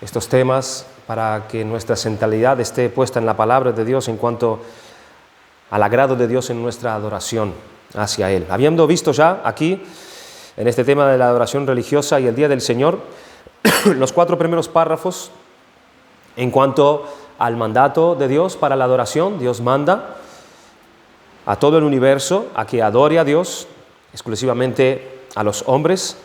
estos temas para que nuestra centralidad esté puesta en la palabra de Dios en cuanto al agrado de Dios en nuestra adoración hacia Él. Habiendo visto ya aquí, en este tema de la adoración religiosa y el Día del Señor, los 4 primeros párrafos en cuanto al mandato de Dios para la adoración. Dios manda a todo el universo a que adore a Dios, exclusivamente a los hombres.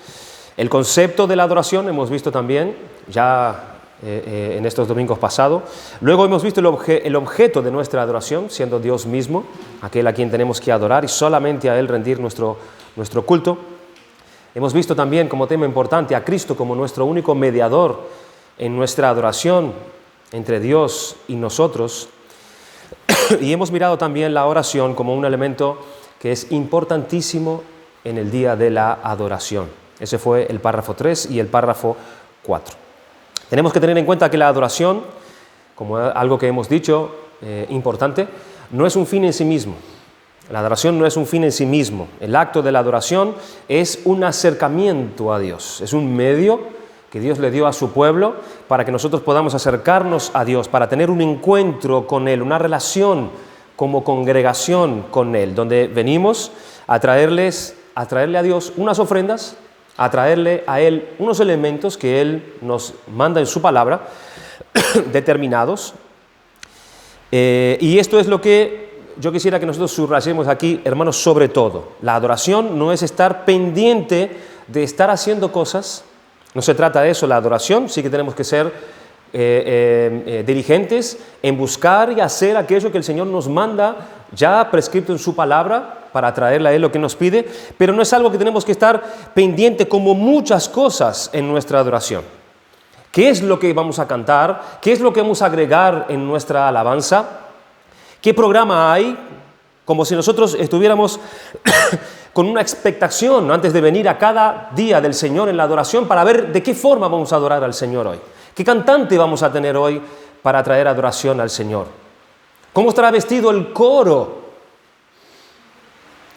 El concepto de la adoración hemos visto también ya en estos domingos pasados. Luego hemos visto el objeto de nuestra adoración, siendo Dios mismo, aquel a quien tenemos que adorar y solamente a Él rendir nuestro culto. Hemos visto también como tema importante a Cristo como nuestro único mediador en nuestra adoración entre Dios y nosotros. Y hemos mirado también la oración como un elemento que es importantísimo en el día de la adoración. Ese fue el párrafo 3 y el párrafo 4. Tenemos que tener en cuenta que la adoración, como algo que hemos dicho importante, no es un fin en sí mismo. La adoración no es un fin en sí mismo. El acto de la adoración es un acercamiento a Dios. Es un medio que Dios le dio a su pueblo para que nosotros podamos acercarnos a Dios, para tener un encuentro con Él, una relación como congregación con Él, donde venimos a traerle a Dios unas ofrendas, a traerle a Él unos elementos que Él nos manda en su palabra, determinados. Y esto es lo que yo quisiera que nosotros subrayemos aquí, hermanos, sobre todo. La adoración no es estar pendiente de estar haciendo cosas. No se trata de eso. La adoración sí que tenemos que ser diligentes en buscar y hacer aquello que el Señor nos manda ya prescrito en su palabra para traerle a Él lo que nos pide, pero no es algo que tenemos que estar pendiente como muchas cosas en nuestra adoración. ¿Qué es lo que vamos a cantar? ¿Qué es lo que vamos a agregar en nuestra alabanza? ¿Qué programa hay? Como si nosotros estuviéramos con una expectación antes de venir a cada día del Señor en la adoración para ver de qué forma vamos a adorar al Señor hoy. ¿Qué cantante vamos a tener hoy para traer adoración al Señor? ¿Cómo estará vestido el coro?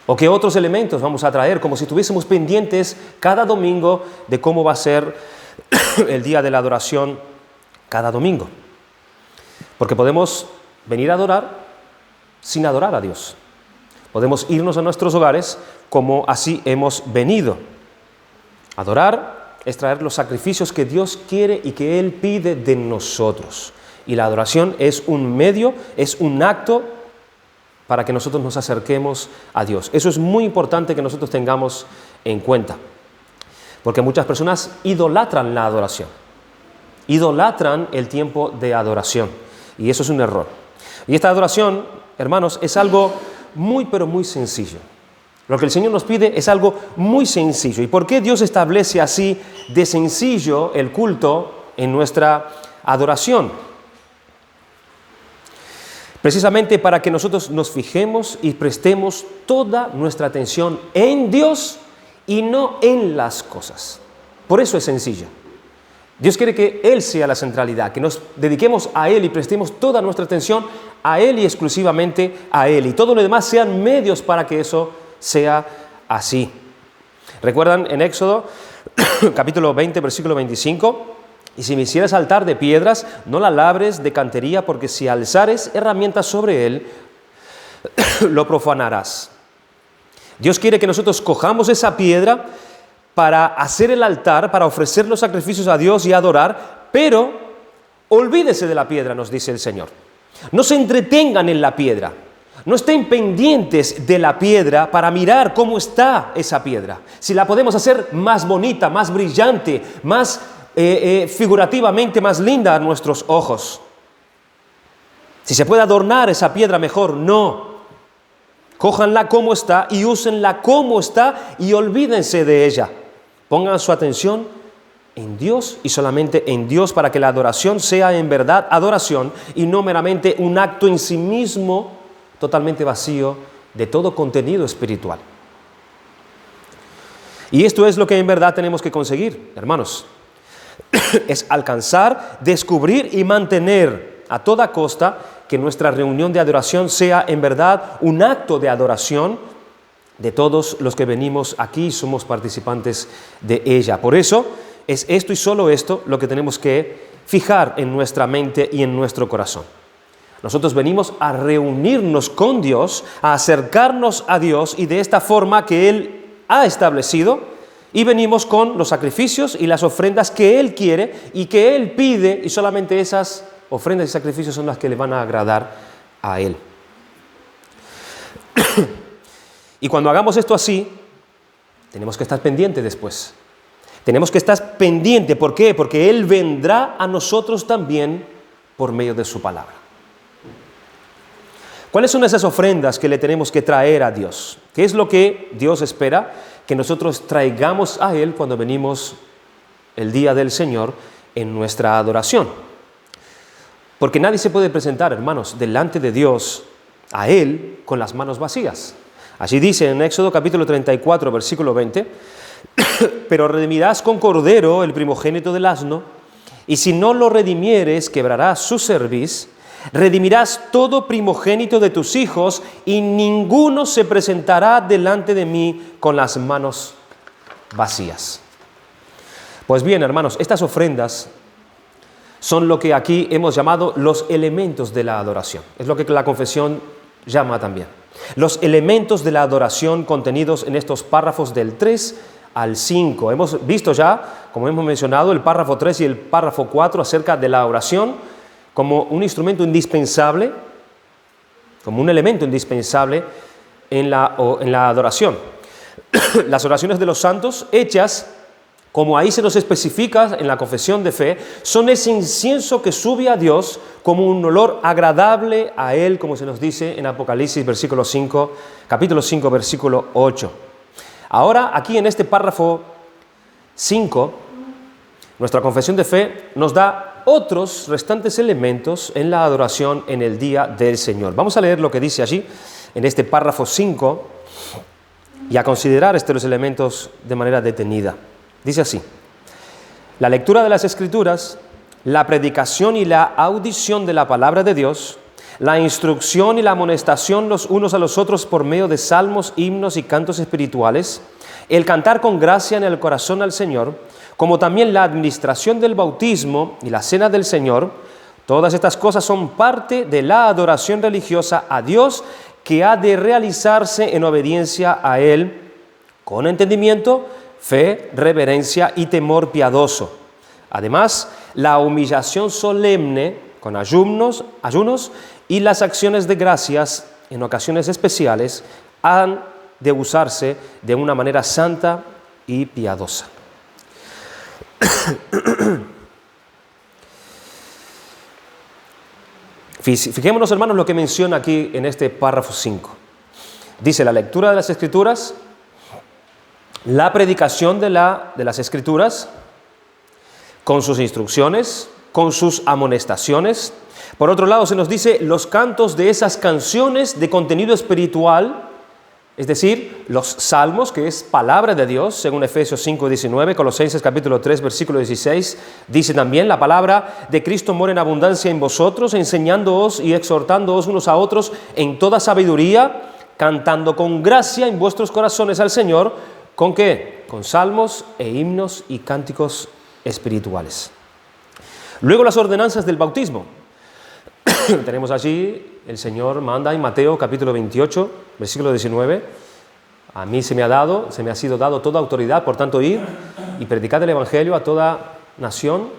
¿O qué otros elementos vamos a traer? Como si estuviésemos pendientes cada domingo de cómo va a ser el día de la adoración cada domingo. Porque podemos venir a adorar sin adorar a Dios. Podemos irnos a nuestros hogares como así hemos venido. Adorar es traer los sacrificios que Dios quiere y que Él pide de nosotros. Y la adoración es un medio, es un acto para que nosotros nos acerquemos a Dios. Eso es muy importante que nosotros tengamos en cuenta. Porque muchas personas idolatran la adoración. Idolatran el tiempo de adoración. Y eso es un error. Y esta adoración, hermanos, es algo muy, pero muy sencillo. Lo que el Señor nos pide es algo muy sencillo. ¿Y por qué Dios establece así de sencillo el culto en nuestra adoración? Precisamente para que nosotros nos fijemos y prestemos toda nuestra atención en Dios y no en las cosas. Por eso es sencillo. Dios quiere que Él sea la centralidad, que nos dediquemos a Él y prestemos toda nuestra atención a Él y exclusivamente a Él. Y todo lo demás sean medios para que eso sea así. ¿Recuerdan en Éxodo, capítulo 20, versículo 25? Y si me hicieras altar de piedras, no la labres de cantería, porque si alzares herramientas sobre él, lo profanarás. Dios quiere que nosotros cojamos esa piedra para hacer el altar, para ofrecer los sacrificios a Dios y adorar, pero olvídese de la piedra, nos dice el Señor. No se entretengan en la piedra. No estén pendientes de la piedra para mirar cómo está esa piedra. Si la podemos hacer más bonita, más brillante, más figurativamente más linda a nuestros ojos. Si se puede adornar esa piedra mejor, no. Cójanla como está y úsenla como está y olvídense de ella. Pongan su atención en Dios y solamente en Dios para que la adoración sea en verdad adoración y no meramente un acto en sí mismo totalmente vacío de todo contenido espiritual. Y esto es lo que en verdad tenemos que conseguir, hermanos. Es alcanzar, descubrir y mantener a toda costa que nuestra reunión de adoración sea en verdad un acto de adoración de todos los que venimos aquí y somos participantes de ella. Por eso es esto y solo esto lo que tenemos que fijar en nuestra mente y en nuestro corazón. Nosotros venimos a reunirnos con Dios, a acercarnos a Dios y de esta forma que Él ha establecido, y venimos con los sacrificios y las ofrendas que Él quiere y que Él pide, y solamente esas ofrendas y sacrificios son las que le van a agradar a Él. Y cuando hagamos esto así, tenemos que estar pendientes después. Tenemos que estar pendientes. ¿Por qué? Porque Él vendrá a nosotros también por medio de su palabra. ¿Cuáles son esas ofrendas que le tenemos que traer a Dios? ¿Qué es lo que Dios espera que nosotros traigamos a Él cuando venimos el día del Señor en nuestra adoración? Porque nadie se puede presentar, hermanos, delante de Dios, a Él, con las manos vacías. Así dice en Éxodo capítulo 34, versículo 20, pero redimirás con cordero el primogénito del asno, y si no lo redimieres, quebrarás su cerviz. Redimirás todo primogénito de tus hijos, y ninguno se presentará delante de mí con las manos vacías. Pues bien, hermanos, estas ofrendas son lo que aquí hemos llamado los elementos de la adoración. Es lo que la confesión llama también. Los elementos de la adoración contenidos en estos párrafos del 3 al 5. Hemos visto ya, como hemos mencionado, el párrafo 3 y el párrafo 4 acerca de la oración como un instrumento indispensable, como un elemento indispensable en la adoración. Las oraciones de los santos, hechas, como ahí se nos especifica en la confesión de fe, son ese incienso que sube a Dios como un olor agradable a Él, como se nos dice en Apocalipsis capítulo 5, versículo 8. Ahora, aquí en este párrafo 5, nuestra confesión de fe nos da otros restantes elementos en la adoración en el día del Señor. Vamos a leer lo que dice allí, en este párrafo 5, y a considerar estos elementos de manera detenida. Dice así: la lectura de las Escrituras, la predicación y la audición de la palabra de Dios, la instrucción y la amonestación los unos a los otros por medio de salmos, himnos y cantos espirituales, el cantar con gracia en el corazón al Señor, como también la administración del bautismo y la cena del Señor, todas estas cosas son parte de la adoración religiosa a Dios que ha de realizarse en obediencia a Él, con entendimiento, fe, reverencia y temor piadoso. Además, la humillación solemne con ayunos y las acciones de gracias en ocasiones especiales han de usarse de una manera santa y piadosa. Fijémonos, hermanos, lo que menciona aquí en este párrafo 5. Dice: la lectura de las Escrituras, la predicación de las Escrituras, con sus instrucciones, con sus amonestaciones. Por otro lado, se nos dice los cantos de esas canciones de contenido espiritual, es decir, los salmos, que es palabra de Dios, según Efesios 5:19, Colosenses capítulo 3, versículo 16, dice también: la palabra de Cristo mora en abundancia en vosotros, enseñándoos y exhortándoos unos a otros en toda sabiduría, cantando con gracia en vuestros corazones al Señor. ¿Con qué? Con salmos e himnos y cánticos espirituales. Luego las ordenanzas del bautismo. Tenemos allí, el Señor manda en Mateo capítulo 28, versículo 19: a mí se me ha sido dado toda autoridad, por tanto id y predicad el Evangelio a toda nación,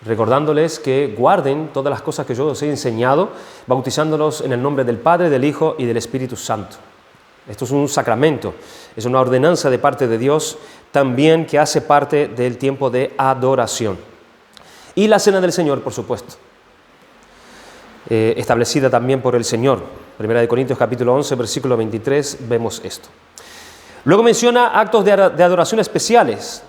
recordándoles que guarden todas las cosas que yo os he enseñado, bautizándolos en el nombre del Padre, del Hijo y del Espíritu Santo. Esto es un sacramento, es una ordenanza de parte de Dios también que hace parte del tiempo de adoración. Y la cena del Señor, por supuesto, establecida también por el Señor. Primera de Corintios capítulo 11, versículo 23, vemos esto. Luego menciona actos de adoración especiales,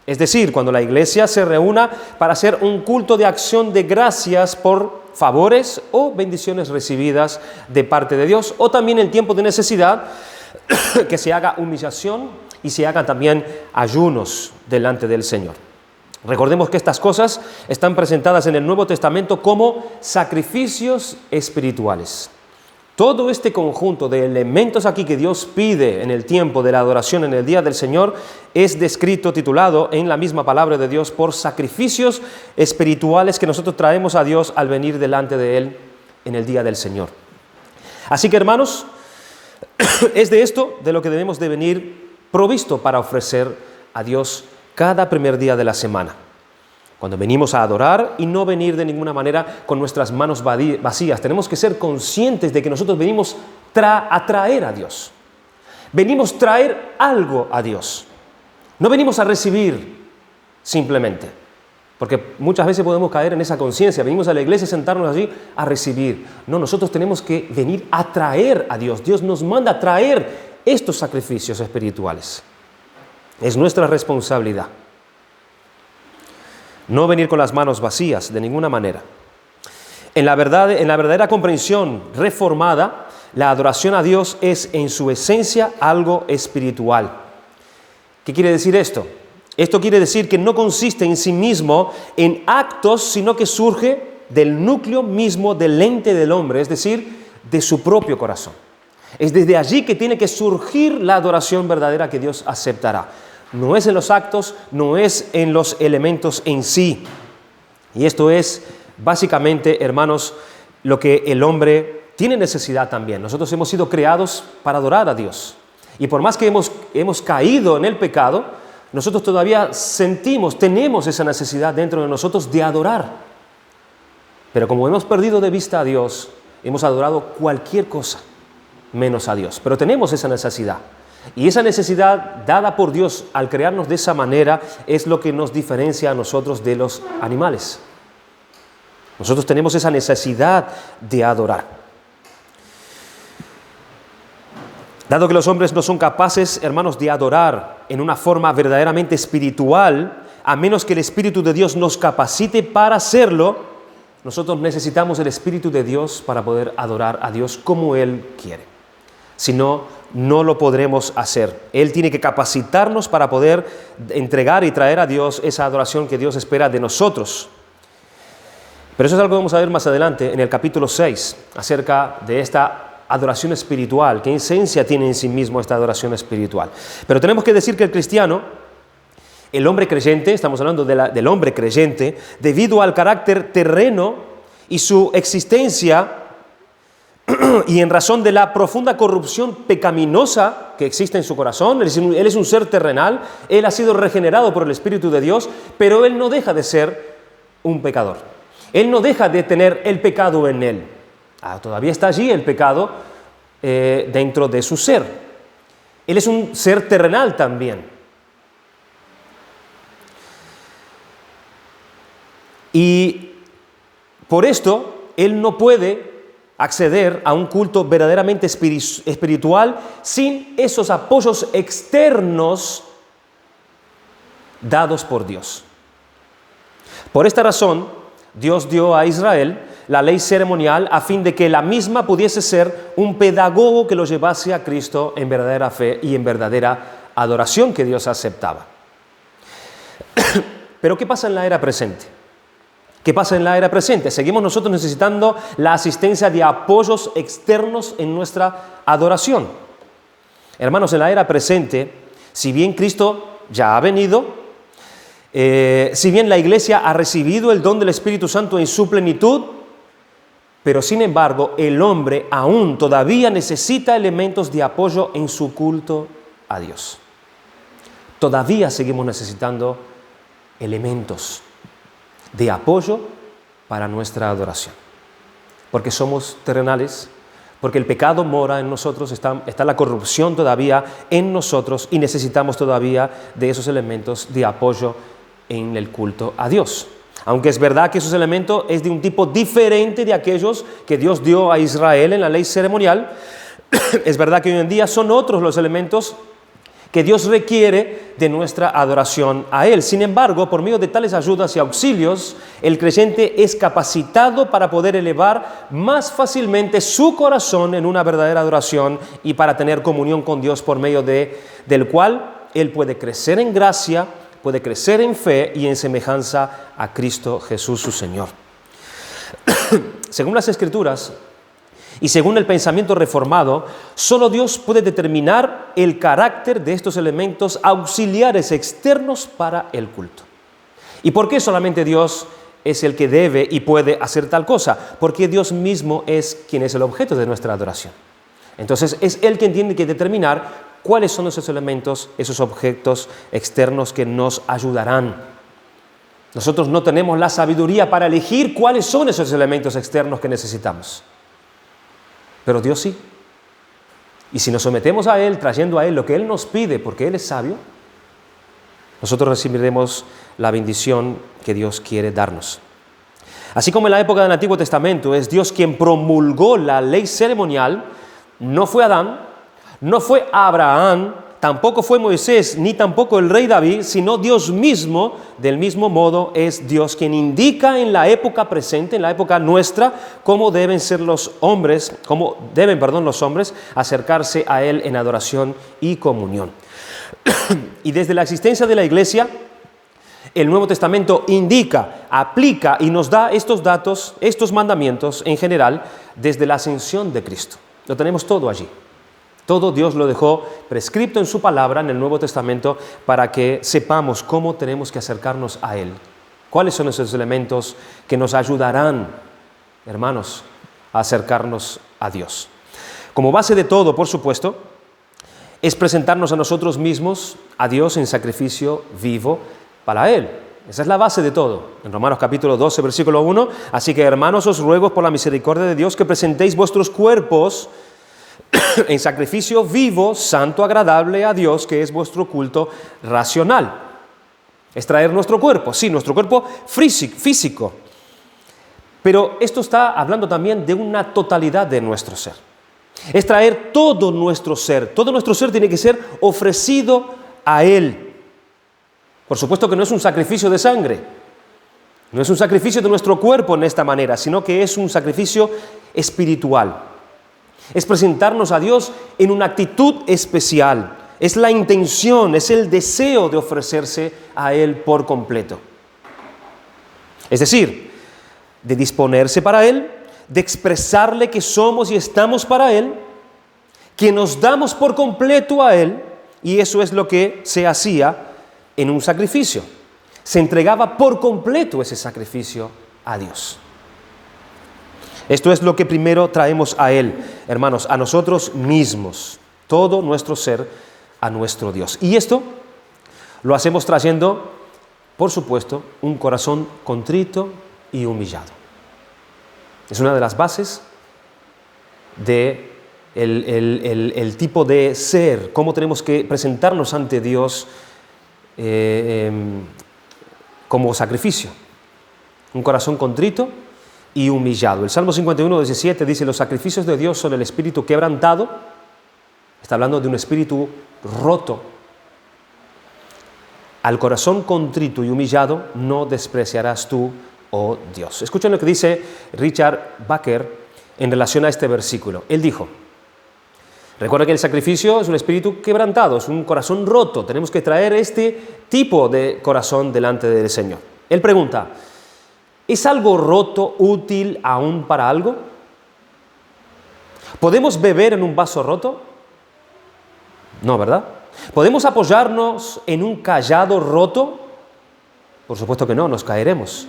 es decir, cuando la iglesia se reúna para hacer un culto de acción de gracias por favores o bendiciones recibidas de parte de Dios, o también en tiempo de necesidad, que se haga humillación y se hagan también ayunos delante del Señor. Recordemos que estas cosas están presentadas en el Nuevo Testamento como sacrificios espirituales. Todo este conjunto de elementos aquí que Dios pide en el tiempo de la adoración en el día del Señor es descrito, titulado en la misma palabra de Dios por sacrificios espirituales que nosotros traemos a Dios al venir delante de Él en el día del Señor. Así que, hermanos, es de esto de lo que debemos de venir provisto para ofrecer a Dios cada primer día de la semana. Cuando venimos a adorar y no venir de ninguna manera con nuestras manos vacías. Tenemos que ser conscientes de que nosotros venimos a traer a Dios. Venimos a traer algo a Dios. No venimos a recibir simplemente. Porque muchas veces podemos caer en esa conciencia. Venimos a la iglesia, sentarnos allí a recibir. No, nosotros tenemos que venir a traer a Dios. Dios nos manda a traer estos sacrificios espirituales. Es nuestra responsabilidad. No venir con las manos vacías de ninguna manera. En la verdadera comprensión reformada, la adoración a Dios es en su esencia algo espiritual. ¿Qué quiere decir esto? Esto quiere decir que no consiste en sí mismo en actos, sino que surge del núcleo mismo del ente del hombre, es decir, de su propio corazón. Es desde allí que tiene que surgir la adoración verdadera que Dios aceptará. No es en los actos, no es en los elementos en sí. Y esto es básicamente, hermanos, lo que el hombre tiene necesidad también. Nosotros hemos sido creados para adorar a Dios. Y por más que hemos caído en el pecado, nosotros todavía tenemos esa necesidad dentro de nosotros de adorar. Pero como hemos perdido de vista a Dios, hemos adorado cualquier cosa menos a Dios. Pero tenemos esa necesidad. Y esa necesidad dada por Dios al crearnos de esa manera es lo que nos diferencia a nosotros de los animales. Nosotros tenemos esa necesidad de adorar. Dado que los hombres no son capaces, hermanos, de adorar en una forma verdaderamente espiritual, a menos que el Espíritu de Dios nos capacite para hacerlo, nosotros necesitamos el Espíritu de Dios para poder adorar a Dios como Él quiere. Si no, no lo podremos hacer. Él tiene que capacitarnos para poder entregar y traer a Dios esa adoración que Dios espera de nosotros. Pero eso es algo que vamos a ver más adelante en el capítulo 6, acerca de esta adoración espiritual. ¿Qué esencia tiene en sí mismo esta adoración espiritual? Pero tenemos que decir que el cristiano, el hombre creyente, estamos hablando del hombre creyente, debido al carácter terreno y su existencia, y en razón de la profunda corrupción pecaminosa que existe en su corazón, él es un ser terrenal, él ha sido regenerado por el Espíritu de Dios, pero él no deja de ser un pecador. Él no deja de tener el pecado en él. Todavía está allí el pecado dentro de su ser. Él es un ser terrenal también. Y por esto, él no puede acceder a un culto verdaderamente espiritual sin esos apoyos externos dados por Dios. Por esta razón, Dios dio a Israel la ley ceremonial a fin de que la misma pudiese ser un pedagogo que lo llevase a Cristo en verdadera fe y en verdadera adoración que Dios aceptaba. Pero ¿qué pasa en la era presente? ¿Qué pasa en la era presente? Seguimos nosotros necesitando la asistencia de apoyos externos en nuestra adoración. Hermanos, en la era presente, si bien Cristo ya ha venido, si bien la iglesia ha recibido el don del Espíritu Santo en su plenitud, pero sin embargo el hombre aún todavía necesita elementos de apoyo en su culto a Dios. Todavía seguimos necesitando elementos de apoyo para nuestra adoración. Porque somos terrenales, porque el pecado mora en nosotros, está la corrupción todavía en nosotros y necesitamos todavía de esos elementos de apoyo en el culto a Dios. Aunque es verdad que esos elementos es de un tipo diferente de aquellos que Dios dio a Israel en la ley ceremonial, es verdad que hoy en día son otros los elementos que Dios requiere de nuestra adoración a Él. Sin embargo, por medio de tales ayudas y auxilios, el creyente es capacitado para poder elevar más fácilmente su corazón en una verdadera adoración y para tener comunión con Dios por medio del cual él puede crecer en gracia, puede crecer en fe y en semejanza a Cristo Jesús su Señor. Según las Escrituras, Y según el pensamiento reformado, solo Dios puede determinar el carácter de estos elementos auxiliares externos para el culto. ¿Y por qué solamente Dios es el que debe y puede hacer tal cosa? Porque Dios mismo es quien es el objeto de nuestra adoración. Entonces es Él quien tiene que determinar cuáles son esos elementos, esos objetos externos que nos ayudarán. Nosotros no tenemos la sabiduría para elegir cuáles son esos elementos externos que necesitamos. Pero Dios sí. Y si nos sometemos a Él, trayendo a Él lo que Él nos pide, porque Él es sabio, nosotros recibiremos la bendición que Dios quiere darnos. Así como en la época del Antiguo Testamento es Dios quien promulgó la ley ceremonial, no fue Adán, no fue Abraham, tampoco fue Moisés, ni tampoco el rey David, sino Dios mismo. Del mismo modo es Dios quien indica en la época presente, en la época nuestra, cómo deben los hombres acercarse a Él en adoración y comunión. Y desde la existencia de la Iglesia, el Nuevo Testamento indica, aplica y nos da estos datos, estos mandamientos en general, desde la ascensión de Cristo. Lo tenemos todo allí. Todo Dios lo dejó prescripto en su palabra en el Nuevo Testamento para que sepamos cómo tenemos que acercarnos a Él. ¿Cuáles son esos elementos que nos ayudarán, hermanos, a acercarnos a Dios? Como base de todo, por supuesto, es presentarnos a nosotros mismos, a Dios en sacrificio vivo para Él. Esa es la base de todo. En Romanos capítulo 12, versículo 1, así que hermanos, os ruego por la misericordia de Dios que presentéis vuestros cuerpos en sacrificio vivo, santo, agradable a Dios, que es vuestro culto racional. Es traer nuestro cuerpo, sí, nuestro cuerpo físico. Pero esto está hablando también de una totalidad de nuestro ser. Es traer todo nuestro ser tiene que ser ofrecido a Él. Por supuesto que no es un sacrificio de sangre, no es un sacrificio de nuestro cuerpo en esta manera, sino que es un sacrificio espiritual. Es presentarnos a Dios en una actitud especial. Es la intención, es el deseo de ofrecerse a Él por completo. Es decir, de disponerse para Él, de expresarle que somos y estamos para Él, que nos damos por completo a Él, y eso es lo que se hacía en un sacrificio. Se entregaba por completo ese sacrificio a Dios. Esto es lo que primero traemos a Él, hermanos, a nosotros mismos, todo nuestro ser a nuestro Dios. Y esto lo hacemos trayendo, por supuesto, un corazón contrito y humillado. Es una de las bases de el tipo de ser, cómo tenemos que presentarnos ante Dios como sacrificio. Un corazón contrito y humillado. El Salmo 51:17 dice: los sacrificios de Dios son el espíritu quebrantado. Está hablando de un espíritu roto. Al corazón contrito y humillado no despreciarás tú, oh Dios. Escuchen lo que dice Richard Baker en relación a este versículo. Él dijo: recuerda que el sacrificio es un espíritu quebrantado, es un corazón roto. Tenemos que traer este tipo de corazón delante del Señor. Él pregunta: ¿es algo roto útil aún para algo? ¿Podemos beber en un vaso roto? No, ¿verdad? ¿Podemos apoyarnos en un cayado roto? Por supuesto que no, nos caeremos.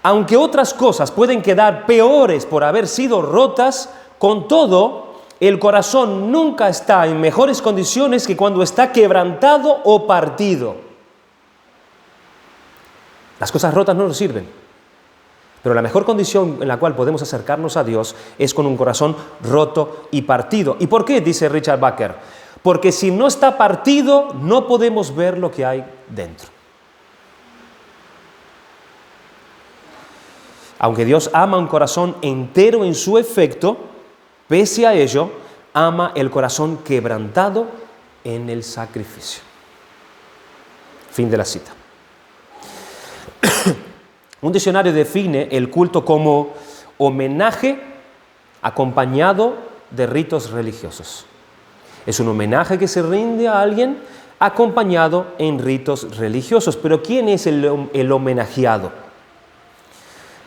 Aunque otras cosas pueden quedar peores por haber sido rotas, con todo, el corazón nunca está en mejores condiciones que cuando está quebrantado o partido. Las cosas rotas no nos sirven. Pero la mejor condición en la cual podemos acercarnos a Dios es con un corazón roto y partido. ¿Y por qué? Dice Richard Baker. Porque si no está partido, no podemos ver lo que hay dentro. Aunque Dios ama un corazón entero en su efecto, pese a ello, ama el corazón quebrantado en el sacrificio. Fin de la cita. Un diccionario define el culto como homenaje acompañado de ritos religiosos. Es un homenaje que se rinde a alguien acompañado en ritos religiosos. Pero ¿quién es el homenajeado?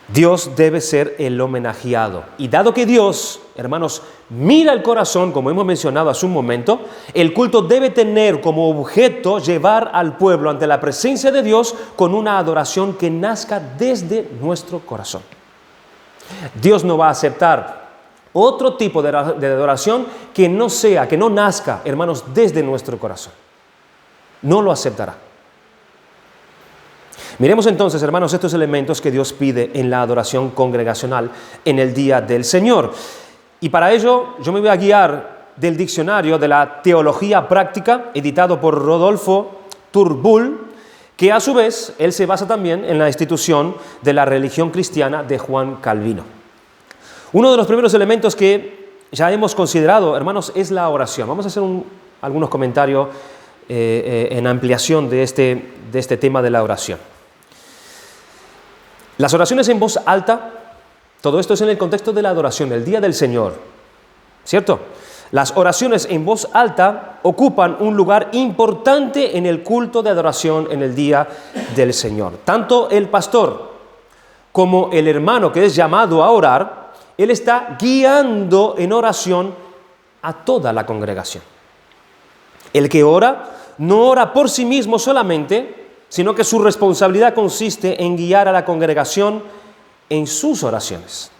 Dios debe ser el homenajeado. Y dado que Dios, hermanos, mira el corazón, como hemos mencionado hace un momento, el culto debe tener como objeto llevar al pueblo ante la presencia de Dios con una adoración que nazca desde nuestro corazón. Dios no va a aceptar otro tipo de adoración que no nazca, hermanos, desde nuestro corazón. No lo aceptará. Miremos entonces, hermanos, estos elementos que Dios pide en la adoración congregacional en el día del Señor. Y para ello yo me voy a guiar del diccionario de la Teología Práctica, editado por Rodolfo Turnbull, que a su vez él se basa también en la institución de la religión cristiana de Juan Calvino. Uno de los primeros elementos que ya hemos considerado, hermanos, es la oración. Vamos a hacer algunos comentarios en ampliación de este tema de la oración. Las oraciones en voz alta, todo esto es en el contexto de la adoración, el día del Señor, ¿cierto? Las oraciones en voz alta ocupan un lugar importante en el culto de adoración en el día del Señor. Tanto el pastor como el hermano que es llamado a orar, él está guiando en oración a toda la congregación. El que ora no ora por sí mismo solamente, sino que su responsabilidad consiste en guiar a la congregación en sus oraciones.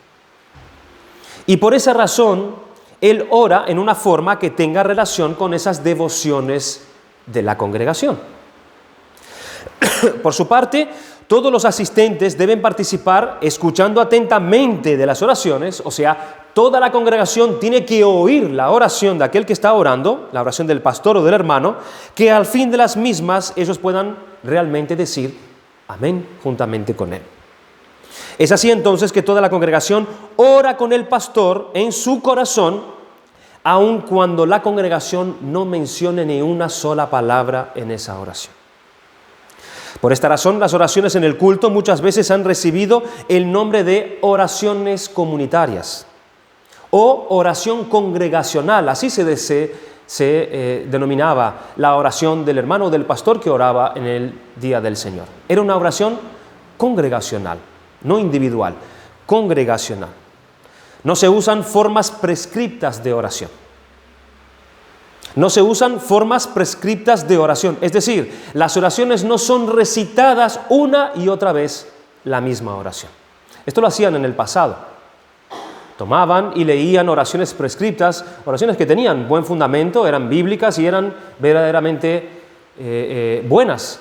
Y por esa razón, él ora en una forma que tenga relación con esas devociones de la congregación. Por su parte, todos los asistentes deben participar escuchando atentamente de las oraciones, o sea, toda la congregación tiene que oír la oración de aquel que está orando, la oración del pastor o del hermano, que al fin de las mismas ellos puedan realmente decir amén juntamente con él. Es así entonces que toda la congregación ora con el pastor en su corazón, aun cuando la congregación no mencione ni una sola palabra en esa oración. Por esta razón, las oraciones en el culto muchas veces han recibido el nombre de oraciones comunitarias o oración congregacional. Así se denominaba la oración del hermano o del pastor que oraba en el día del Señor. Era una oración congregacional, no individual, congregacional. No se usan formas prescriptas de oración. No se usan formas prescriptas de oración, es decir, las oraciones no son recitadas una y otra vez la misma oración. Esto lo hacían en el pasado. Tomaban y leían oraciones prescriptas, oraciones que tenían buen fundamento, eran bíblicas y eran verdaderamente buenas.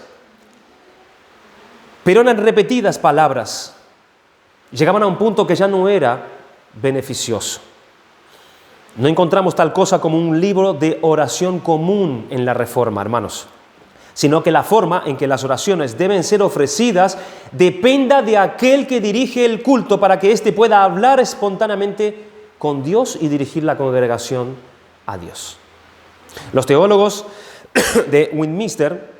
Pero eran repetidas palabras. Llegaban a un punto que ya no era beneficioso. No encontramos tal cosa como un libro de oración común en la Reforma, hermanos, sino que la forma en que las oraciones deben ser ofrecidas dependa de aquel que dirige el culto para que éste pueda hablar espontáneamente con Dios y dirigir la congregación a Dios. Los teólogos de Westminster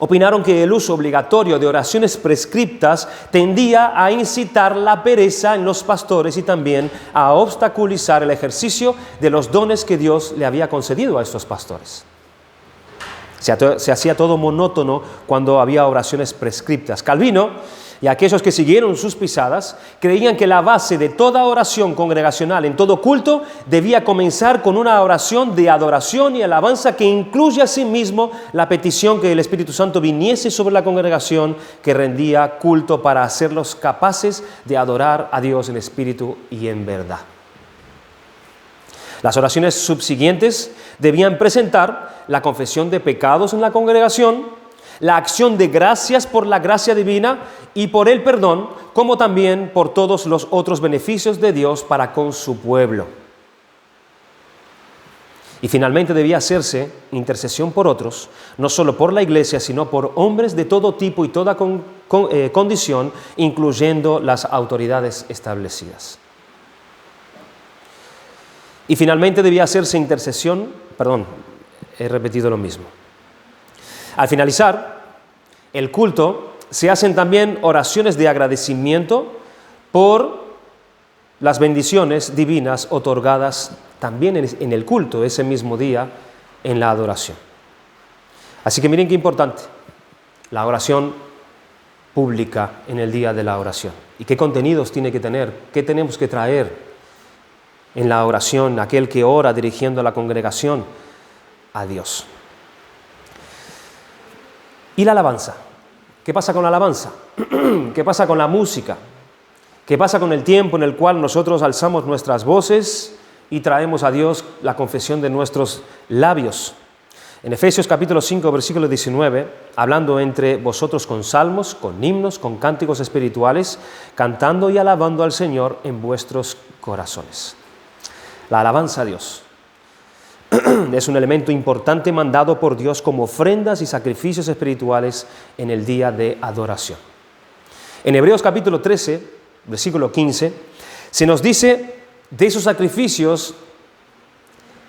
opinaron que el uso obligatorio de oraciones prescriptas tendía a incitar la pereza en los pastores y también a obstaculizar el ejercicio de los dones que Dios le había concedido a estos pastores. Se hacía todo monótono cuando había oraciones prescriptas. Calvino y aquellos que siguieron sus pisadas creían que la base de toda oración congregacional en todo culto debía comenzar con una oración de adoración y alabanza que incluye asimismo la petición que el Espíritu Santo viniese sobre la congregación que rendía culto para hacerlos capaces de adorar a Dios en espíritu y en verdad. Las oraciones subsiguientes debían presentar la confesión de pecados en la congregación, la acción de gracias por la gracia divina y por el perdón, como también por todos los otros beneficios de Dios para con su pueblo. Y finalmente debía hacerse intercesión por otros, no solo por la iglesia, sino por hombres de todo tipo y toda condición, incluyendo las autoridades establecidas. Y finalmente debía hacerse intercesión, he repetido lo mismo. Al finalizar el culto, se hacen también oraciones de agradecimiento por las bendiciones divinas otorgadas también en el culto, ese mismo día, en la adoración. Así que miren qué importante, la oración pública en el día de la oración. ¿Y qué contenidos tiene que tener? ¿Qué tenemos que traer en la oración, aquel que ora dirigiendo a la congregación a Dios? ¿Y la alabanza? ¿Qué pasa con la alabanza? ¿Qué pasa con la música? ¿Qué pasa con el tiempo en el cual nosotros alzamos nuestras voces y traemos a Dios la confesión de nuestros labios? En Efesios capítulo 5, versículo 19, hablando entre vosotros con salmos, con himnos, con cánticos espirituales, cantando y alabando al Señor en vuestros corazones. La alabanza a Dios es un elemento importante mandado por Dios como ofrendas y sacrificios espirituales en el día de adoración. En Hebreos capítulo 13, versículo 15, se nos dice de esos sacrificios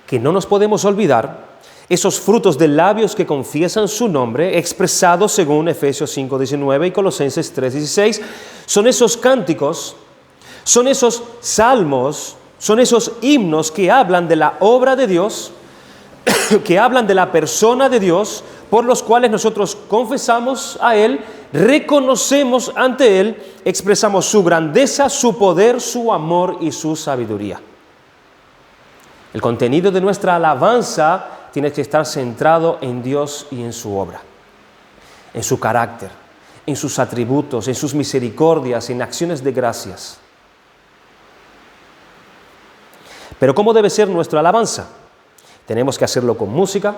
que no nos podemos olvidar, esos frutos de labios que confiesan su nombre, expresados según Efesios 5:19 y Colosenses 3:16, son esos cánticos, son esos salmos, son esos himnos que hablan de la obra de Dios, que hablan de la persona de Dios, por los cuales nosotros confesamos a Él, reconocemos ante Él, expresamos su grandeza, su poder, su amor y su sabiduría. El contenido de nuestra alabanza tiene que estar centrado en Dios y en su obra, en su carácter, en sus atributos, en sus misericordias, en acciones de gracias. Pero ¿cómo debe ser nuestra alabanza? Tenemos que hacerlo con música,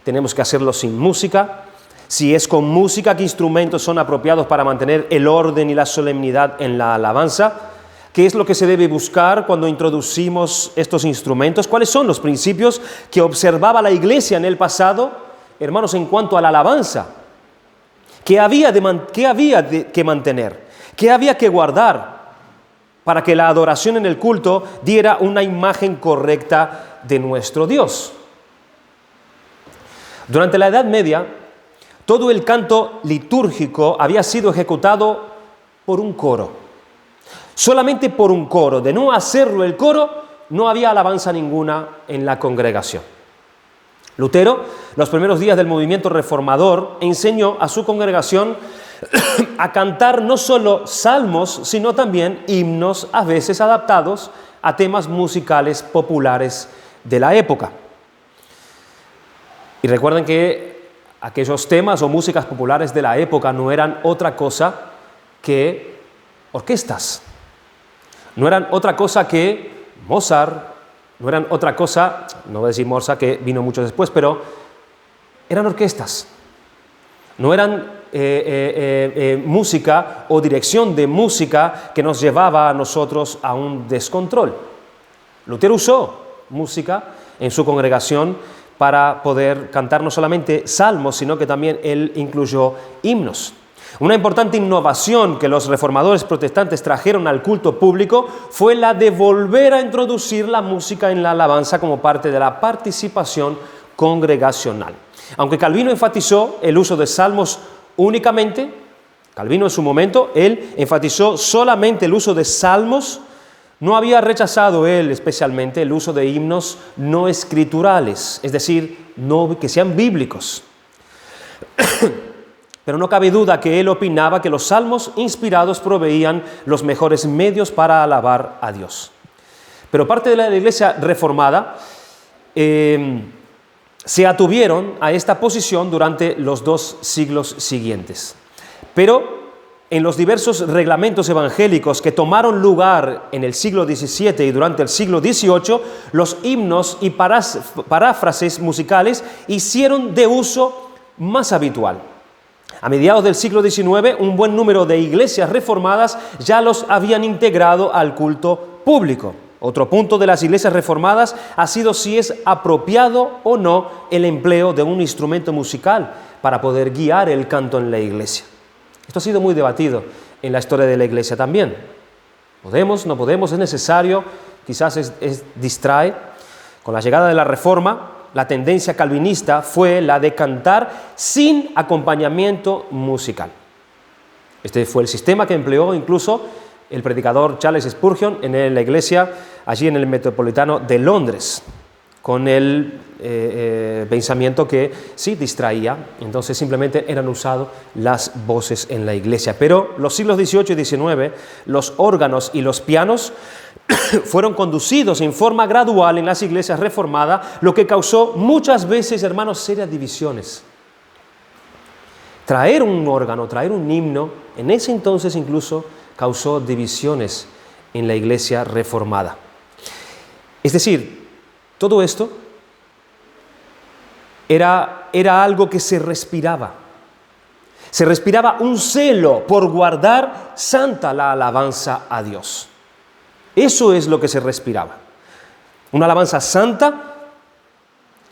tenemos que hacerlo sin música. Si es con música, ¿qué instrumentos son apropiados para mantener el orden y la solemnidad en la alabanza? ¿Qué es lo que se debe buscar cuando introducimos estos instrumentos? ¿Cuáles son los principios que observaba la Iglesia en el pasado, hermanos, en cuanto a la alabanza? ¿Qué había que mantener? ¿Qué había que guardar para que la adoración en el culto diera una imagen correcta de nuestro Dios? Durante la Edad Media, todo el canto litúrgico había sido ejecutado por un coro. Solamente por un coro. De no hacerlo el coro, no había alabanza ninguna en la congregación. Lutero, los primeros días del movimiento reformador, enseñó a su congregación a cantar no solo salmos, sino también himnos, a veces adaptados a temas musicales populares de la época. Y recuerden que aquellos temas o músicas populares de la época no eran otra cosa que orquestas. No eran otra cosa que Mozart, no eran otra cosa, no voy a decir Mozart que vino mucho después, pero eran orquestas. No eran música o dirección de música que nos llevaba a nosotros a un descontrol. Lutero usó música en su congregación para poder cantar no solamente salmos, sino que también él incluyó himnos. Una importante innovación que los reformadores protestantes trajeron al culto público fue la de volver a introducir la música en la alabanza como parte de la participación congregacional. Aunque Calvino enfatizó el uso de salmos únicamente, Calvino en su momento, él enfatizó solamente el uso de salmos, no había rechazado él especialmente el uso de himnos no escriturales, es decir, no que sean bíblicos. Pero no cabe duda que él opinaba que los salmos inspirados proveían los mejores medios para alabar a Dios. Pero parte de la Iglesia reformada se atuvieron a esta posición durante los 2 siglos siguientes. Pero en los diversos reglamentos evangélicos que tomaron lugar en el siglo XVII y durante el siglo XVIII, los himnos y paráfrases musicales hicieron de uso más habitual. A mediados del siglo XIX, un buen número de iglesias reformadas ya los habían integrado al culto público. Otro punto de las iglesias reformadas ha sido si es apropiado o no el empleo de un instrumento musical para poder guiar el canto en la iglesia. Esto ha sido muy debatido en la historia de la iglesia también. ¿Podemos? ¿No podemos? ¿Es necesario? Quizás distrae. Con la llegada de la Reforma, la tendencia calvinista fue la de cantar sin acompañamiento musical. Este fue el sistema que empleó incluso el predicador Charles Spurgeon en la iglesia allí en el Metropolitano de Londres, con el pensamiento que sí distraía, entonces simplemente eran usadas las voces en la iglesia. Pero los siglos XVIII y XIX, los órganos y los pianos fueron conducidos en forma gradual en las iglesias reformadas, lo que causó muchas veces, hermanos, serias divisiones. Traer un órgano, traer un himno, en ese entonces incluso causó divisiones en la iglesia reformada. Es decir, todo esto era algo que se respiraba. Se respiraba un celo por guardar santa la alabanza a Dios. Eso es lo que se respiraba. Una alabanza santa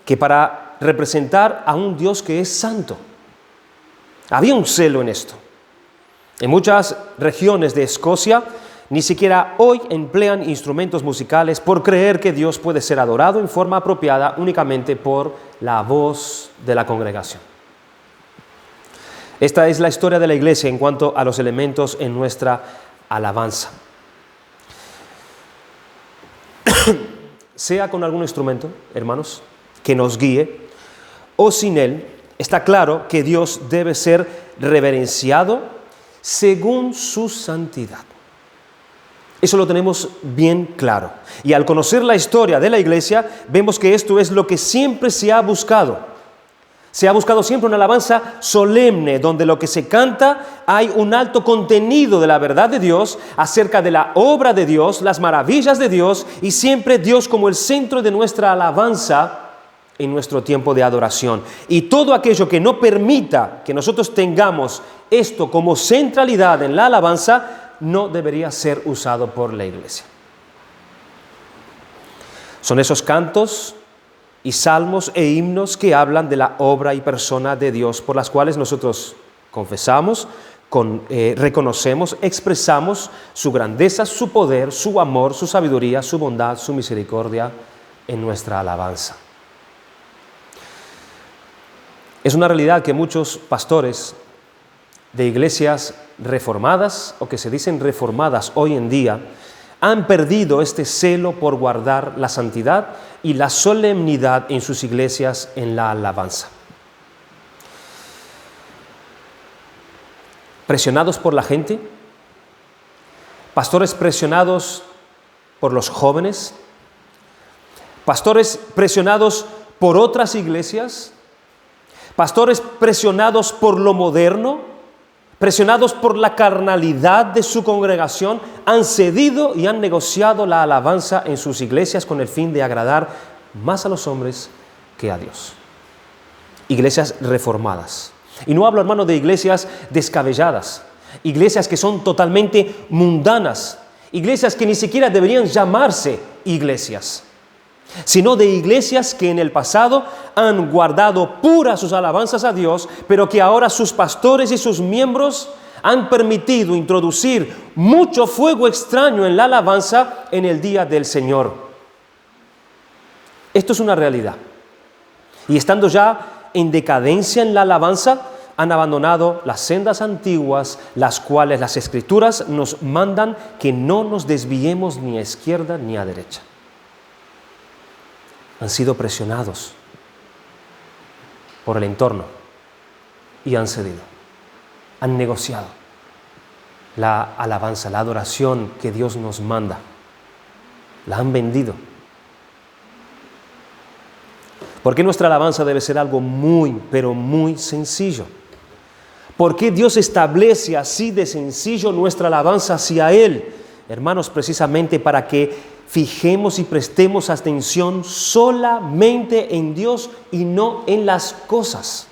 que para representar a un Dios que es santo. Había un celo en esto. En muchas regiones de Escocia ni siquiera hoy emplean instrumentos musicales por creer que Dios puede ser adorado en forma apropiada únicamente por la voz de la congregación. Esta es la historia de la iglesia en cuanto a los elementos en nuestra alabanza. Sea con algún instrumento, hermanos, que nos guíe, o sin él, está claro que Dios debe ser reverenciado según su santidad. Eso lo tenemos bien claro. Y al conocer la historia de la iglesia, vemos que esto es lo que siempre se ha buscado. Se ha buscado siempre una alabanza solemne, donde lo que se canta hay un alto contenido de la verdad de Dios, acerca de la obra de Dios, las maravillas de Dios, y siempre Dios como el centro de nuestra alabanza en nuestro tiempo de adoración. Y todo aquello que no permita que nosotros tengamos esto como centralidad en la alabanza, no debería ser usado por la iglesia. Son esos cantos y salmos e himnos que hablan de la obra y persona de Dios, por las cuales nosotros confesamos, reconocemos, expresamos su grandeza, su poder, su amor, su sabiduría, su bondad, su misericordia en nuestra alabanza. Es una realidad que muchos pastores de iglesias reformadas o que se dicen reformadas hoy en día han perdido este celo por guardar la santidad y la solemnidad en sus iglesias en la alabanza. Presionados por la gente, pastores presionados por los jóvenes, pastores presionados por otras iglesias, pastores presionados por lo moderno, presionados por la carnalidad de su congregación, han cedido y han negociado la alabanza en sus iglesias con el fin de agradar más a los hombres que a Dios. Iglesias reformadas. Y no hablo, hermano, de iglesias descabelladas, iglesias que son totalmente mundanas, iglesias que ni siquiera deberían llamarse iglesias, sino de iglesias que en el pasado han guardado puras sus alabanzas a Dios, pero que ahora sus pastores y sus miembros han permitido introducir mucho fuego extraño en la alabanza en el día del Señor. Esto es una realidad. Y estando ya en decadencia en la alabanza, han abandonado las sendas antiguas, las cuales las Escrituras nos mandan que no nos desviemos ni a izquierda ni a derecha. Han sido presionados por el entorno y han cedido. Han negociado la alabanza, la adoración que Dios nos manda. La han vendido. ¿Por qué nuestra alabanza debe ser algo muy, pero muy sencillo? ¿Por qué Dios establece así de sencillo nuestra alabanza hacia Él? Hermanos, precisamente para que fijemos y prestemos atención solamente en Dios y no en las cosas.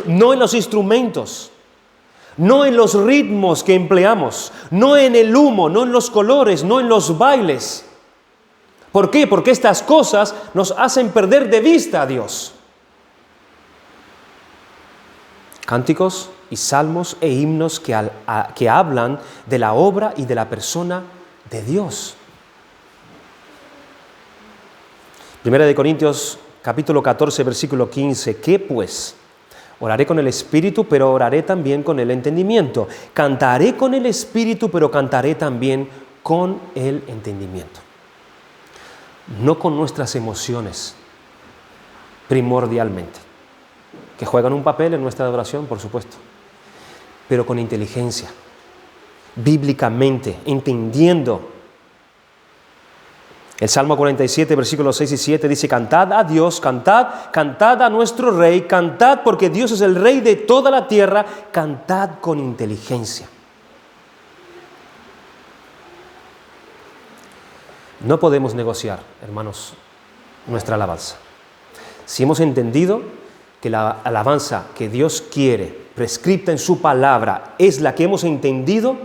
No en los instrumentos, no en los ritmos que empleamos, no en el humo, no en los colores, no en los bailes. ¿Por qué? Porque estas cosas nos hacen perder de vista a Dios. Cánticos y salmos e himnos que hablan de la obra y de la persona de Dios. Primera de Corintios, capítulo 14, versículo 15. ¿Qué pues? Oraré con el Espíritu, pero oraré también con el entendimiento. Cantaré con el Espíritu, pero cantaré también con el entendimiento. no con nuestras emociones, primordialmente, que juegan un papel en nuestra adoración, por supuesto, pero con inteligencia, bíblicamente, entendiendo. El Salmo 47, versículos 6 y 7 dice: cantad a Dios, cantad a nuestro Rey, cantad porque Dios es el Rey de toda la tierra, cantad con inteligencia. No podemos negociar, hermanos, nuestra alabanza. Si hemos entendido que la alabanza que Dios quiere, prescripta en su palabra, es la que hemos entendido,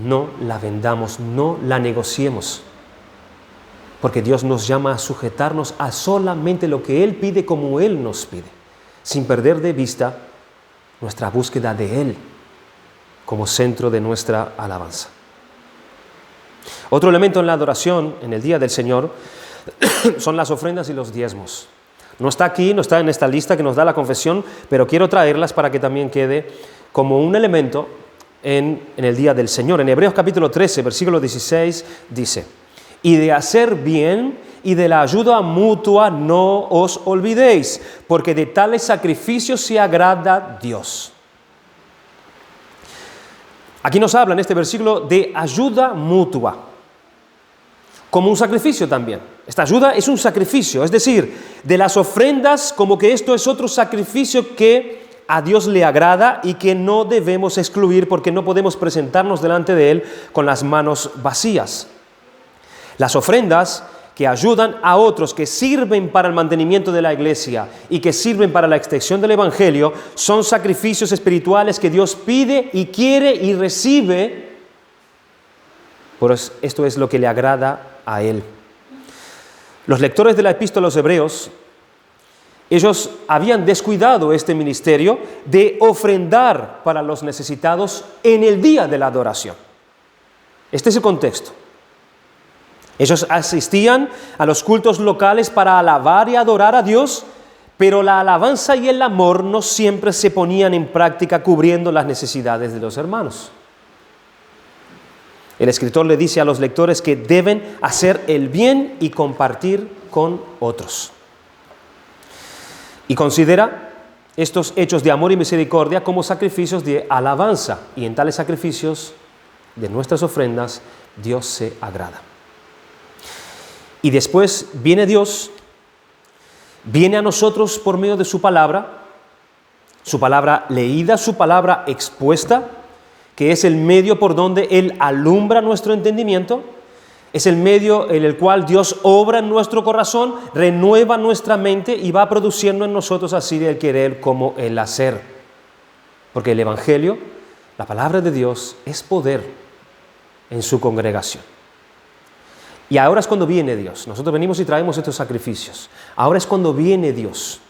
no la vendamos, no la negociemos. Porque Dios nos llama a sujetarnos a solamente lo que Él pide como Él nos pide, sin perder de vista nuestra búsqueda de Él como centro de nuestra alabanza. Otro elemento en la adoración en el día del Señor son las ofrendas y los diezmos. No está aquí, no está en esta lista que nos da la confesión, pero quiero traerlas para que también quede como un elemento en el día del Señor. En Hebreos capítulo 13, versículo 16 dice: y de hacer bien y de la ayuda mutua no os olvidéis, porque de tales sacrificios se agrada Dios. Aquí nos habla en este versículo de ayuda mutua, como un sacrificio también. Esta ayuda es un sacrificio, es decir, de las ofrendas, como que esto es otro sacrificio que a Dios le agrada y que no debemos excluir porque no podemos presentarnos delante de Él con las manos vacías. Las ofrendas que ayudan a otros, que sirven para el mantenimiento de la iglesia y que sirven para la extensión del Evangelio, son sacrificios espirituales que Dios pide y quiere y recibe. Pues esto es lo que le agrada a Él. Los lectores de la Epístola a los Hebreos, ellos habían descuidado este ministerio de ofrendar para los necesitados en el día de la adoración. Este es el contexto. Ellos asistían a los cultos locales para alabar y adorar a Dios, pero la alabanza y el amor no siempre se ponían en práctica cubriendo las necesidades de los hermanos. El escritor le dice a los lectores que deben hacer el bien y compartir con otros. Y considera estos hechos de amor y misericordia como sacrificios de alabanza. Y en tales sacrificios de nuestras ofrendas, Dios se agrada. Y después viene Dios, viene a nosotros por medio de su palabra leída, su palabra expuesta, que es el medio por donde Él alumbra nuestro entendimiento, es el medio en el cual Dios obra en nuestro corazón, renueva nuestra mente y va produciendo en nosotros así el querer como el hacer. Porque el Evangelio, la palabra de Dios, es poder en su congregación. Y ahora es cuando viene Dios. Nosotros venimos y traemos estos sacrificios. Ahora es cuando viene Dios.